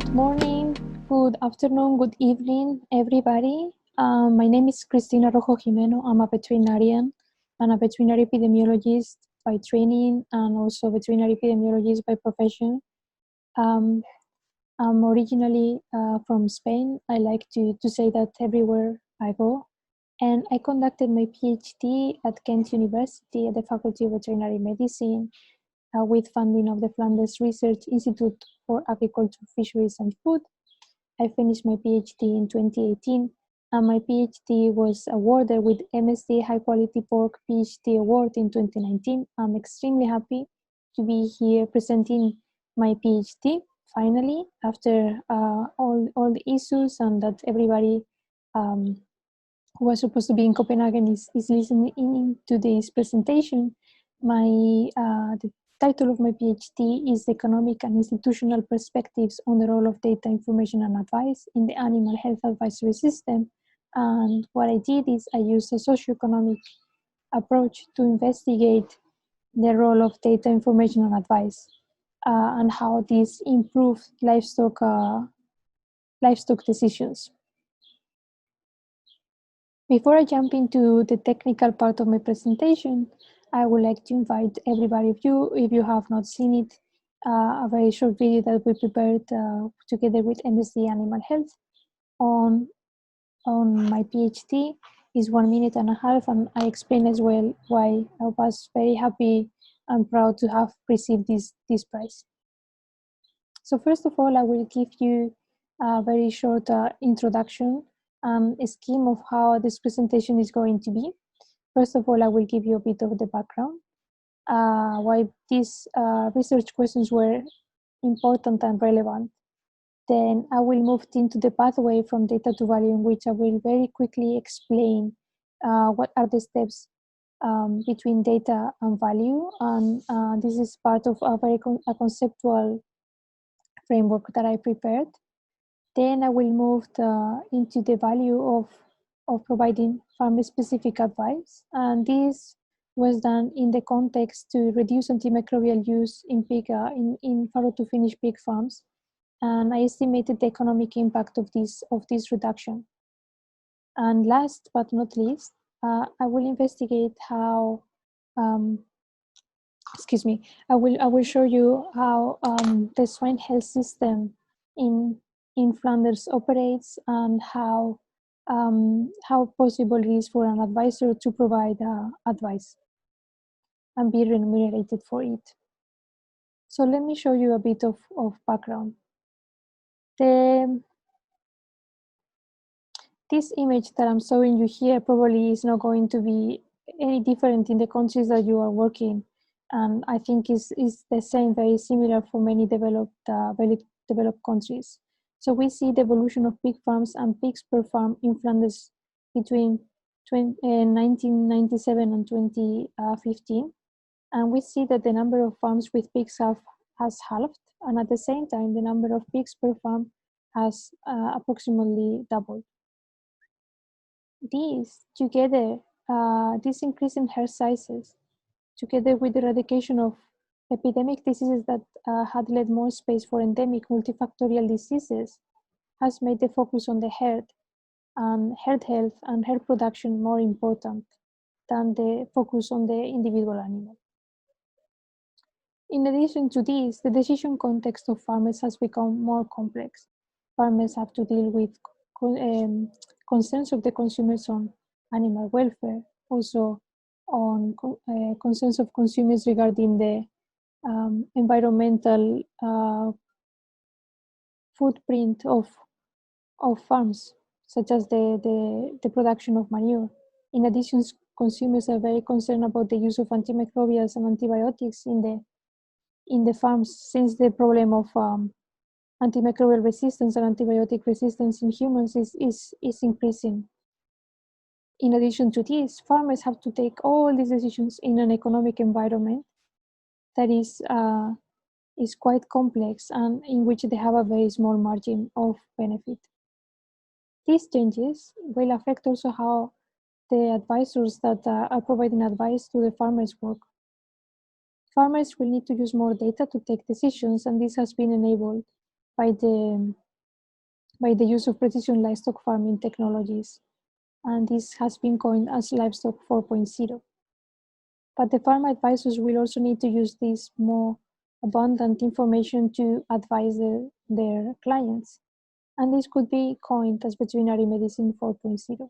Good morning, good afternoon, good evening, everybody. My name is Cristina Rojo Gimeno. I'm a veterinarian and a veterinary epidemiologist by training and also veterinary epidemiologist by profession. I'm originally from Spain. I like to say that everywhere I go. And I conducted my PhD at Kent University at the Faculty of Veterinary Medicine with funding of the Flanders Research Institute for Agriculture, Fisheries and Food. I finished my PhD in 2018, and my PhD was awarded with MSD High Quality Pork PhD Award in 2019. I'm extremely happy to be here presenting my PhD, finally, after all the issues and that everybody who was supposed to be in Copenhagen is listening to this presentation. The title of my PhD is Economic and Institutional Perspectives on the Role of Data, Information and Advice in the Animal Health Advisory System. And what I did is I used a socioeconomic approach to investigate the role of data, information and advice and how this improved livestock decisions. Before I jump into the technical part of my presentation, I would like to invite everybody of you, if you have not seen it, a very short video that we prepared together with MSD Animal Health on my PhD. Is 1 minute and a half, and I explain as well why I was very happy and proud to have received this prize. So first of all, I will give you a very short introduction, a scheme of how this presentation is going to be. First of all, I will give you a bit of the background, why these research questions were important and relevant. Then I will move into the pathway from data to value, in which I will very quickly explain what are the steps between data and value. And this is part of a very conceptual framework that I prepared. Then I will move into the value of providing farm-specific advice. And this was done in the context to reduce antimicrobial use in farrow to finish pig farms. And I estimated the economic impact of this reduction. And last but not least, I will investigate how, I will show you how the swine health system in Flanders operates and how possible it is for an advisor to provide advice and be remunerated for it. So let me show you a bit of background. This image that I'm showing you here probably is not going to be any different in the countries that you are working, and I think is the same, very similar for many developed countries. So we see the evolution of pig farms and pigs per farm in Flanders between 1997 and 2015, and we see that the number of farms with pigs has halved, and at the same time the number of pigs per farm has approximately doubled. These together, this increase in herd sizes, together with the eradication of epidemic diseases that had led more space for endemic multifactorial diseases, has made the focus on the herd and herd health and herd production more important than the focus on the individual animal. In addition to this, the decision context of farmers has become more complex. Farmers have to deal with concerns of the consumers on animal welfare, also on concerns of consumers regarding the environmental footprint of farms, such as the production of manure. In addition, consumers are very concerned about the use of antimicrobials and antibiotics in the farms, since the problem of antimicrobial resistance and antibiotic resistance in humans is increasing. In addition to this, farmers have to take all these decisions in an economic environment that is quite complex and in which they have a very small margin of benefit. These changes will affect also how the advisors that are providing advice to the farmers work. Farmers will need to use more data to take decisions, and this has been enabled by the use of precision livestock farming technologies, and this has been coined as livestock 4.0. But the farm advisors will also need to use this more abundant information to advise their clients, and this could be coined as veterinary medicine 4.0.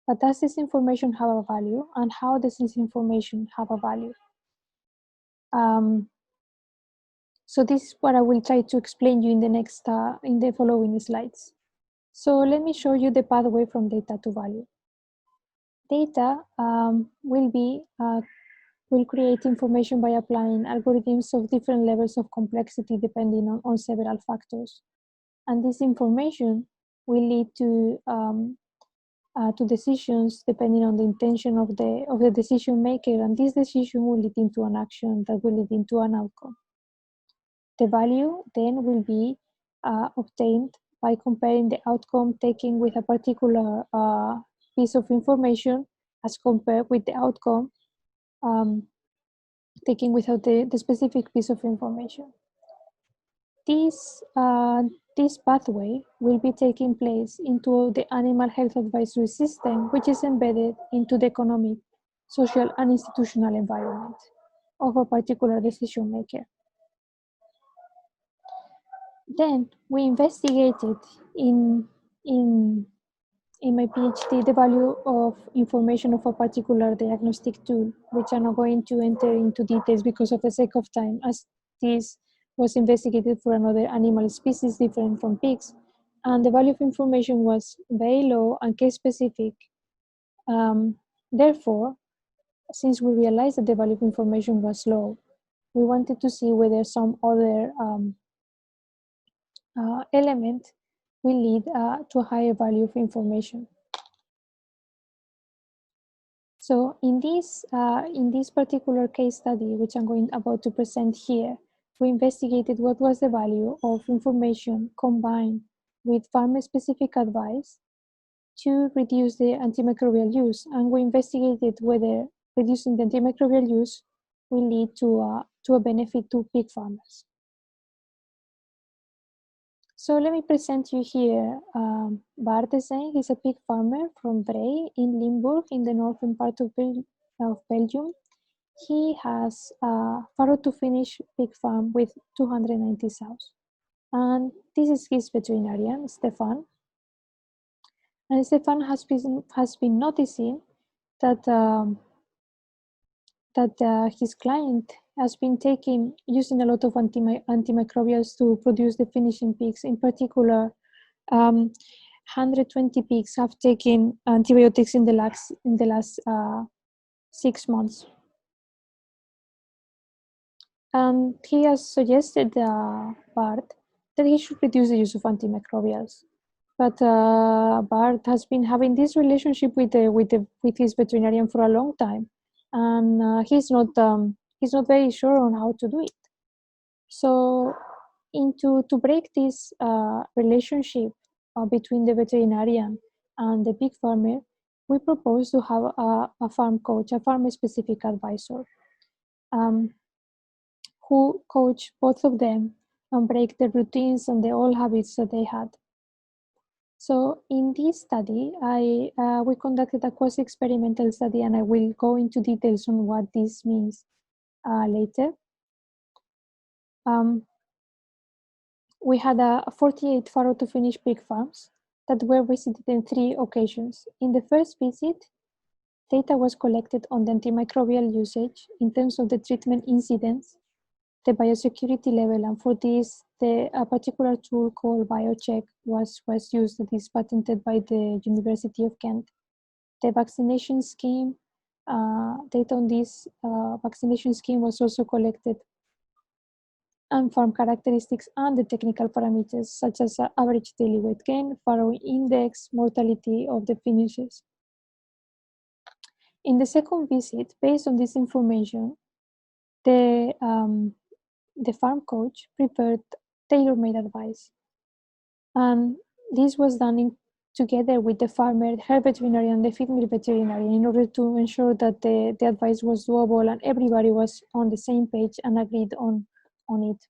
But does this information have a value, and how does this information have a value? So this is what I will try to explain you in the following slides. So let me show you the pathway from data to value. Data will create information by applying algorithms of different levels of complexity depending on several factors. And this information will lead to decisions depending on the intention of the decision maker, and this decision will lead into an action that will lead into an outcome. The value then will be obtained by comparing the outcome taken with a particular piece of information as compared with the outcome taken without the specific piece of information. This pathway will be taking place into the animal health advisory system, which is embedded into the economic, social, and institutional environment of a particular decision maker. Then we investigated in my PhD the value of information of a particular diagnostic tool, which I'm not going to enter into details because of the sake of time, as this was investigated for another animal species different from pigs, and the value of information was very low and case specific. Therefore, since we realized that the value of information was low, we wanted to see whether some other element will lead to a higher value of information. So in this particular case study, which I'm about to present here, we investigated what was the value of information combined with farmer-specific advice to reduce the antimicrobial use, and we investigated whether reducing the antimicrobial use will lead to a benefit to pig farmers. So let me present you here Bart de Zijn. He's a pig farmer from Brey in Limburg in the northern part of Belgium. He has a farrow to finish pig farm with 290 sows. And this is his veterinarian, Stefan. And Stefan has been noticing that his client has been using a lot of antimicrobials to produce the finishing pigs. In particular, 120 pigs have taken antibiotics in the last 6 months. And he has suggested Bart that he should reduce the use of antimicrobials. But Bart has been having this relationship with his veterinarian for a long time, and he's not very sure on how to do it. So, to break this relationship between the veterinarian and the pig farmer, we propose to have a farm coach, a farmer-specific advisor, who coach both of them and break the routines and the old habits that they had. So in this study, we conducted a quasi-experimental study, and I will go into details on what this means later. We had 48 farrow to finish pig farms that were visited in 3 occasions. In the first visit, data was collected on the antimicrobial usage in terms of the treatment incidence, the biosecurity level, and for this, a particular tool called BioCheck was used, that is patented by the University of Kent. The vaccination scheme, data on this vaccination scheme was also collected, and farm characteristics and the technical parameters such as average daily weight gain, farrow index, mortality of the finishes. In the second visit, based on this information, the farm coach prepared tailor-made advice. And this was done together with the farmer, her veterinarian, the feed mill veterinarian, in order to ensure that the advice was doable and everybody was on the same page and agreed on it.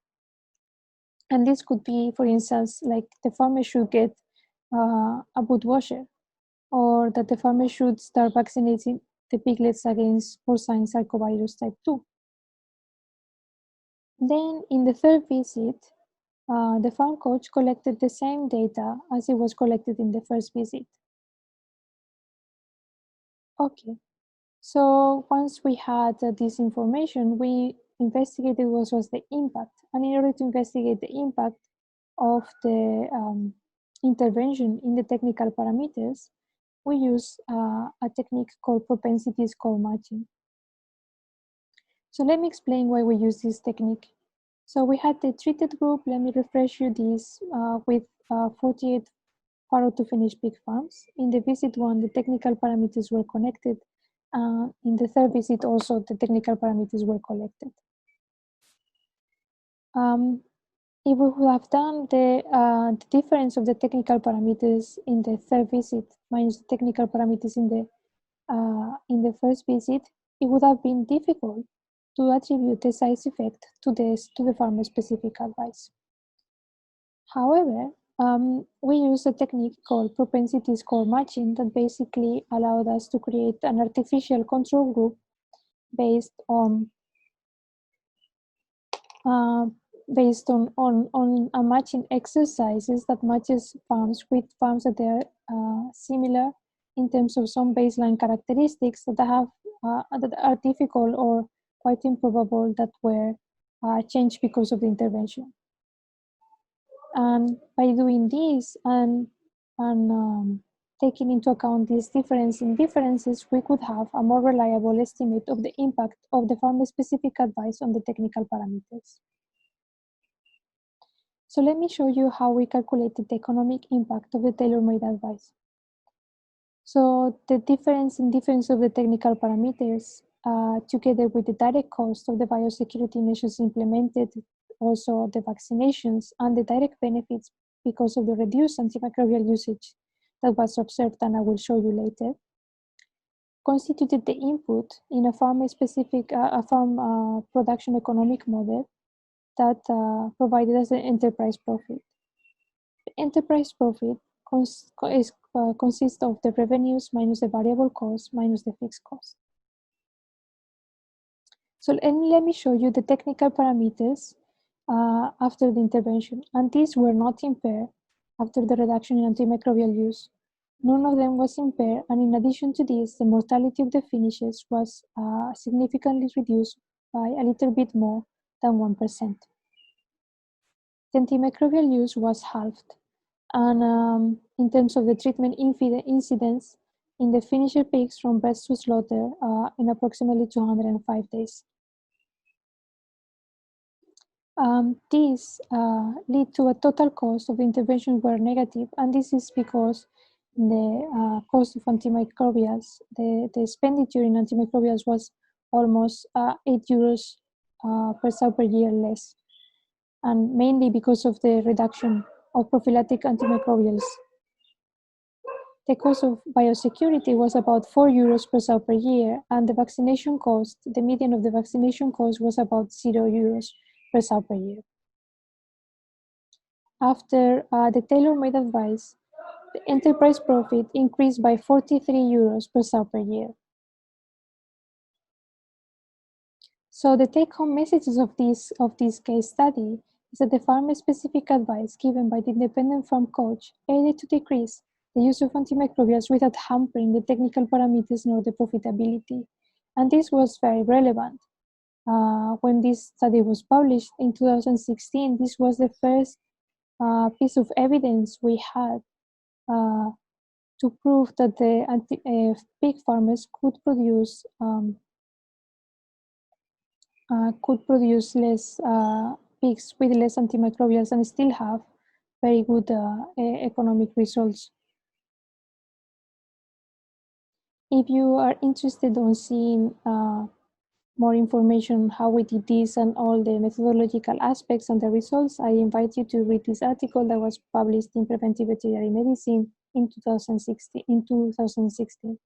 And this could be, for instance, like the farmer should get a boot washer, or that the farmer should start vaccinating the piglets against porcine sarcovirus type 2. Then in the third visit, the farm coach collected the same data as it was collected in the first visit. Okay, so once we had this information, we investigated what was the impact. And in order to investigate the impact of the intervention in the technical parameters, we use a technique called propensity score matching. So let me explain why we use this technique. So we had the treated group, let me refresh you this, with 48 farrow to finished pig farms. In the visit one, the technical parameters were connected. In the third visit also, the technical parameters were collected. If we would have done the difference of the technical parameters in the third visit minus the technical parameters in the first visit, it would have been difficult to attribute the size effect to the farmer specific advice. However, we use a technique called propensity score matching that basically allowed us to create an artificial control group based on matching exercises that matches farms with farms that are similar in terms of some baseline characteristics that that are difficult or quite improbable that were changed because of the intervention. And by doing this and taking into account this difference in differences, we could have a more reliable estimate of the impact of the farmer-specific advice on the technical parameters. So let me show you how we calculated the economic impact of the tailor-made advice. So the difference of the technical parameters, together with the direct cost of the biosecurity measures implemented, also the vaccinations and the direct benefits because of the reduced antimicrobial usage that was observed, and I will show you later, constituted the input in a farm-specific, farm production economic model that provided us an enterprise profit. The enterprise profit consists of the revenues minus the variable cost minus the fixed cost. So let me show you the technical parameters after the intervention, and these were not impaired after the reduction in antimicrobial use. None of them was impaired, and in addition to this, the mortality of the finishes was significantly reduced by a little bit more than 1%. The antimicrobial use was halved, and in terms of the treatment incidence in the finisher pigs from breast to slaughter in approximately 205 days. These lead to a total cost of intervention were negative, and this is because the cost of antimicrobials, the expenditure in antimicrobials was almost €8 per sow per year less, and mainly because of the reduction of prophylactic antimicrobials. The cost of biosecurity was about €4 per sow per year, and the vaccination cost, the median of the vaccination cost was about €0 per sow per year. After the tailor-made advice, the enterprise profit increased by €43 per sow per year. So the take-home messages of this case study is that the farmer-specific advice given by the independent farm coach aided to decrease the use of antimicrobials without hampering the technical parameters nor the profitability. And this was very relevant. When this study was published in 2016, this was the first piece of evidence we had to prove that the pig farmers could produce less pigs with less antimicrobials and still have very good economic results. If you are interested in seeing more information on how we did this and all the methodological aspects and the results, I invite you to read this article that was published in Preventive Veterinary Medicine in 2016.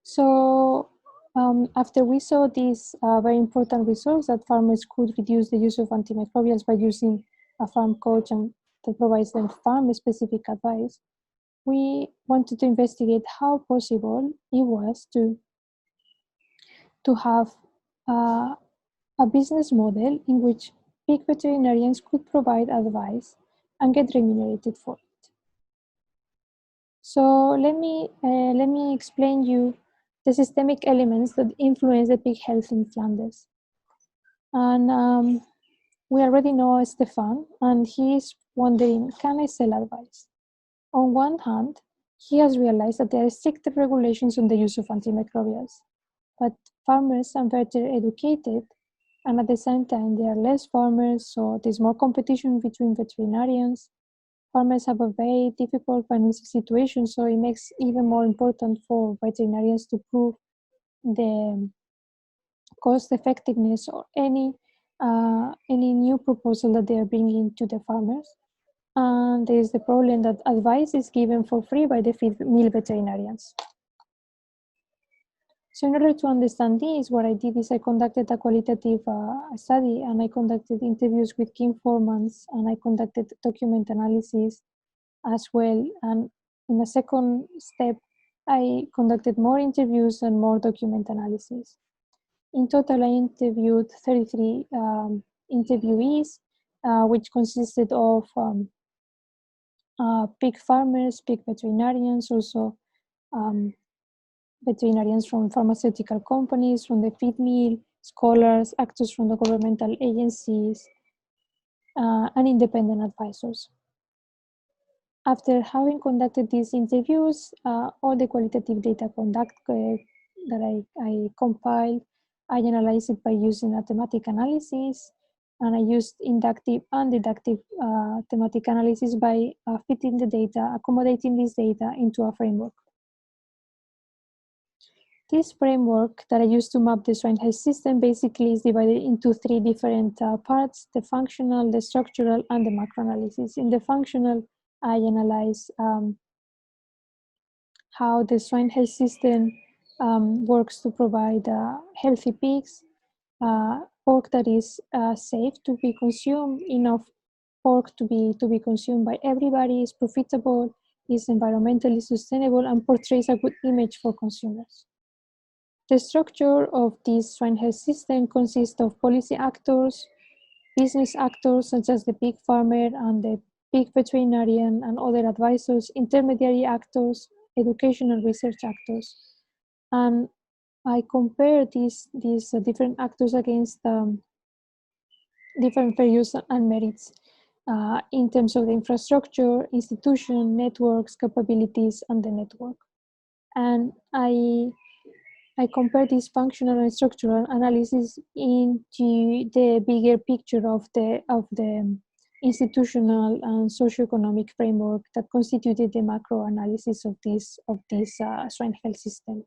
So After we saw these very important results that farmers could reduce the use of antimicrobials by using a farm coach and that provides them farm-specific advice, we wanted to investigate how possible it was to have a business model in which pig veterinarians could provide advice and get remunerated for it. So let me explain you the systemic elements that influence the pig health in Flanders. And we already know Stefan, and he is wondering, can I sell advice? On one hand, he has realized that there are strict regulations on the use of antimicrobials, but farmers are better educated, and at the same time, there are less farmers, so there's more competition between veterinarians. Farmers have a very difficult financial situation, so it makes it even more important for veterinarians to prove the cost effectiveness or any new proposal that they are bringing to the farmers. And there is the problem that advice is given for free by the feed mill veterinarians. So in order to understand this, what I did is I conducted a qualitative study, and I conducted interviews with key informants, and I conducted document analysis as well. And in the second step, I conducted more interviews and more document analysis. In total, I interviewed 33 interviewees, which consisted of pig farmers, pig veterinarians, also veterinarians from pharmaceutical companies, from the feed mill, scholars, actors from the governmental agencies, and independent advisors. After having conducted these interviews, all the qualitative data that I compiled, I analyzed it by using a thematic analysis, and I used inductive and deductive thematic analysis by fitting the data, accommodating this data into a framework. This framework that I used to map the swine health system basically is divided into three different parts: the functional, the structural, and the macro analysis. In the functional, I analyze how the swine health system works to provide healthy pigs, pork that is safe to be consumed, enough pork to be consumed by everybody, is profitable, is environmentally sustainable, and portrays a good image for consumers. The structure of this swine health system consists of policy actors, business actors such as the pig farmer and the pig veterinarian and other advisors, intermediary actors, education and research actors. And I compare these different actors against different values and merits in terms of the infrastructure, institution, networks, capabilities, and the network. And I compare this functional and structural analysis into the bigger picture of the institutional and socioeconomic framework that constituted the macro analysis of this swine health system.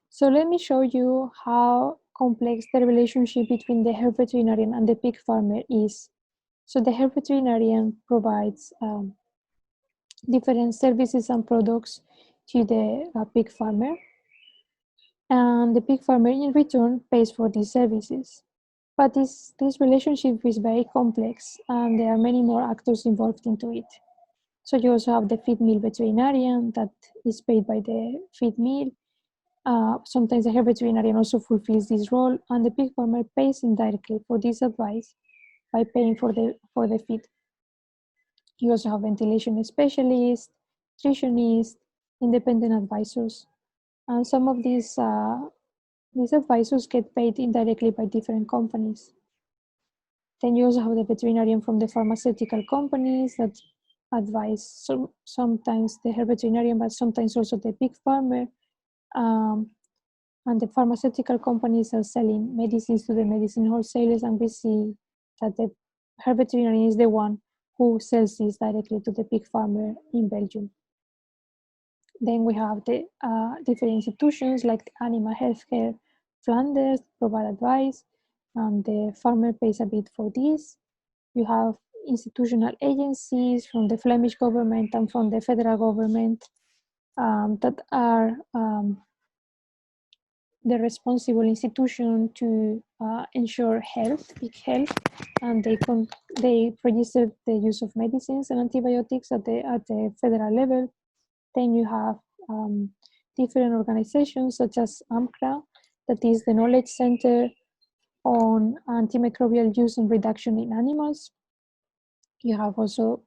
So let me show you how complex the relationship between the herb veterinarian and the pig farmer is. So the herb veterinarian provides different services and products to the pig farmer, and the pig farmer in return pays for these services. But this relationship is very complex, and there are many more actors involved into it. So you also have the feed mill veterinarian that is paid by the feed mill. Sometimes the herb veterinarian also fulfills this role, and the pig farmer pays indirectly for this advice by paying for the feed. You also have ventilation specialists, nutritionists, independent advisors, and some of these advisors get paid indirectly by different companies. Then you also have the veterinarian from the pharmaceutical companies that advise sometimes the herb veterinarian, but sometimes also the pig farmer. And the pharmaceutical companies are selling medicines to the medicine wholesalers, and we see that the herb veterinarian is the one who sells this directly to the pig farmer in Belgium. Then we have the different institutions like the Animal Healthcare Flanders provide advice, and the farmer pays a bit for this. You have institutional agencies from the Flemish government and from the federal government that are the responsible institution to ensure health, big health, and they registered the use of medicines and antibiotics at the federal level. Then you have different organizations such as AMCRA, that is the Knowledge Center on Antimicrobial Use and Reduction in Animals. You have also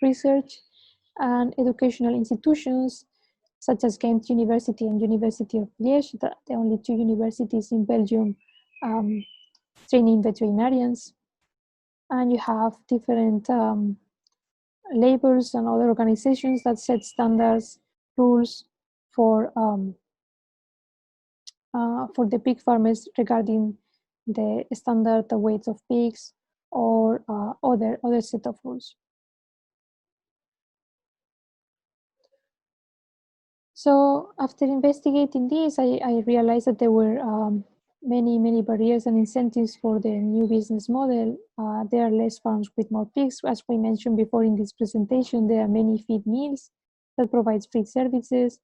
research and educational institutions such as Ghent University and University of Liège, the only two universities in Belgium training veterinarians. And you have different labels and other organizations that set standards, rules for the pig farmers regarding the standard weights of pigs or other set of rules. So after investigating this, I realized that there were many barriers and incentives for the new business model. There are less farms with more pigs. As we mentioned before in this presentation, there are many feed mills that provide free services.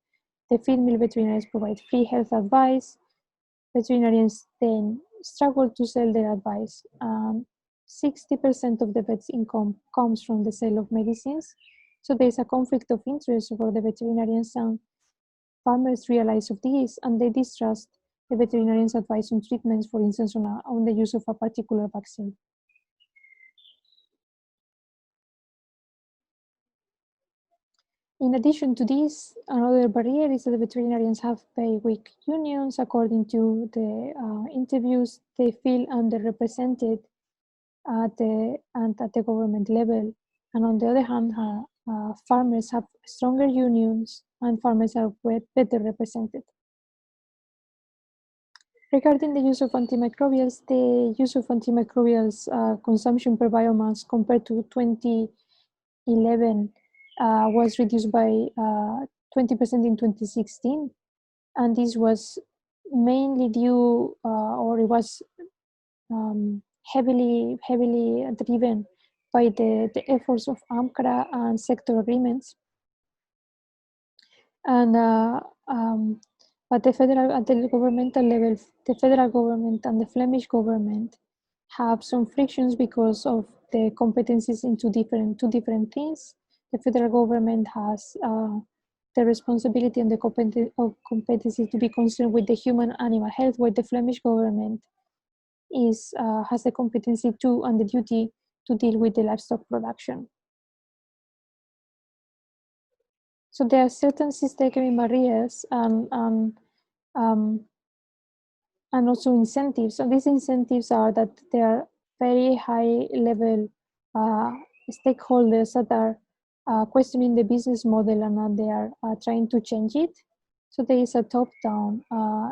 The feed mill veterinarians provide free health advice. Veterinarians then struggle to sell their advice. 60% of the vet's income comes from the sale of medicines. So there's a conflict of interest for the veterinarians, and farmers realize of this and they distrust the veterinarian's advice on treatments, for instance, on the use of a particular vaccine. In addition to this, another barrier is that the veterinarians have very weak unions. According to the interviews, they feel underrepresented at the government level. And on the other hand, farmers have stronger unions and farmers are better represented. Regarding the use of antimicrobials, the use of antimicrobials consumption per biomass compared to 2011 was reduced by 20% in 2016. And this was mainly due, or it was heavily driven by the efforts of AMCRA and sector agreements. And but at the governmental level, the federal government and the Flemish government have some frictions because of the competencies in two different things. The federal government has the responsibility and the competency to be concerned with the human animal health, where the Flemish government has the competency to and the duty to deal with the livestock production. So there are certain systemic barriers and also incentives. And these incentives are that there are very high level stakeholders that are questioning the business model and they are trying to change it. So there is a top-down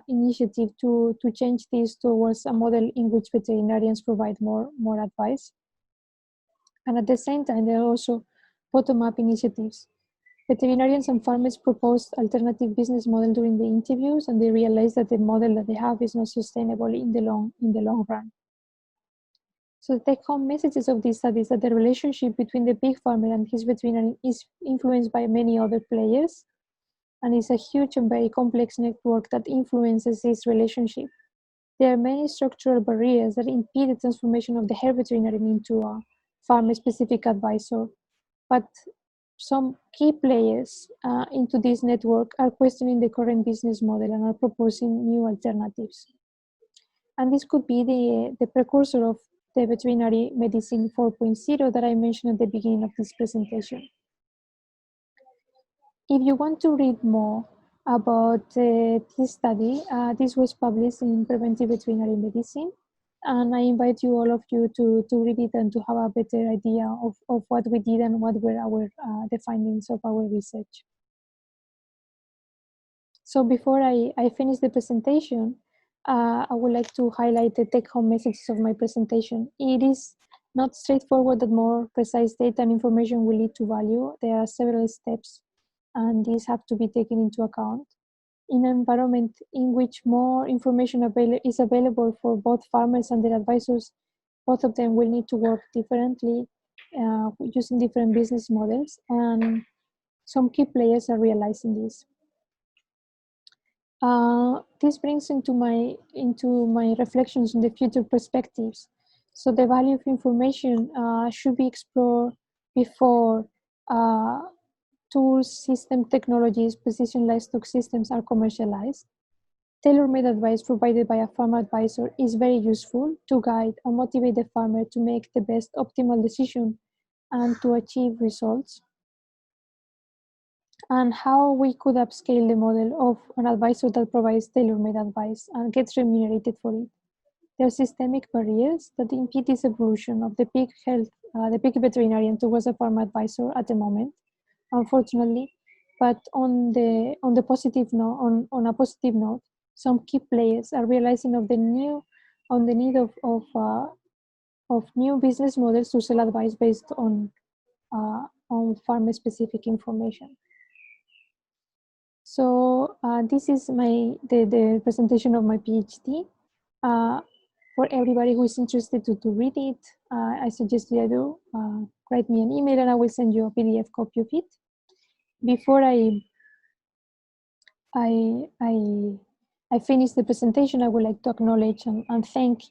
initiative to change this towards a model in which veterinarians provide more advice. And at the same time, there are also bottom-up initiatives. Veterinarians and farmers proposed alternative business model during the interviews, and they realized that the model that they have is not sustainable in the long run. So the take-home messages of this study is that the relationship between the pig farmer and his veterinarian is influenced by many other players, and it's a huge and very complex network that influences this relationship. There are many structural barriers that impede the transformation of the hair veterinarian into a farmer-specific advisor, but some key players into this network are questioning the current business model and are proposing new alternatives. And this could be the precursor of the veterinary medicine 4.0 that I mentioned at the beginning of this presentation. If you want to read more about this study, this was published in Preventive Veterinary Medicine, and I invite you, all of you, to read it and to have a better idea of what we did and what were the findings of our research. So before I finish the presentation, I would like to highlight the take-home messages of my presentation. It is not straightforward that more precise data and information will lead to value. There are several steps, and these have to be taken into account. In an environment in which more information is available for both farmers and their advisors, both of them will need to work differently using different business models, and some key players are realizing this. This brings into my reflections on the future perspectives. So the value of information should be explored before uh, tools, system technologies, precision livestock systems are commercialized. Tailor-made advice provided by a farm advisor is very useful to guide and motivate the farmer to make the best optimal decision and to achieve results. And how we could upscale the model of an advisor that provides tailor-made advice and gets remunerated for it. There are systemic barriers that impede this evolution of the pig veterinarian towards a farm advisor at the moment, unfortunately. But on the positive note, on a positive note, some key players are realizing on the need of new business models to sell advice based on farmer specific information. So this is the presentation of my PhD. For everybody who is interested to read it, I suggest you do write me an email and I will send you a PDF copy of it. Before I, I finish the presentation, I would like to acknowledge and thank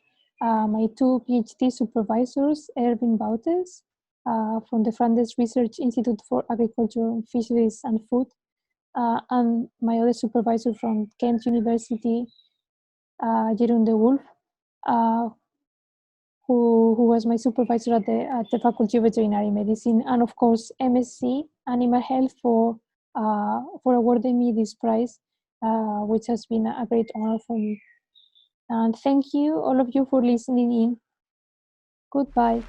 my two PhD supervisors, Erwin Bautes from the Flanders Research Institute for Agriculture, Fisheries and Food, and my other supervisor from Kent University, Jeroen de Wolf, who was my supervisor at the Faculty of Veterinary Medicine, and of course MSc Animal Health for awarding me this prize, which has been a great honor for me. And thank you, all of you, for listening in. Goodbye.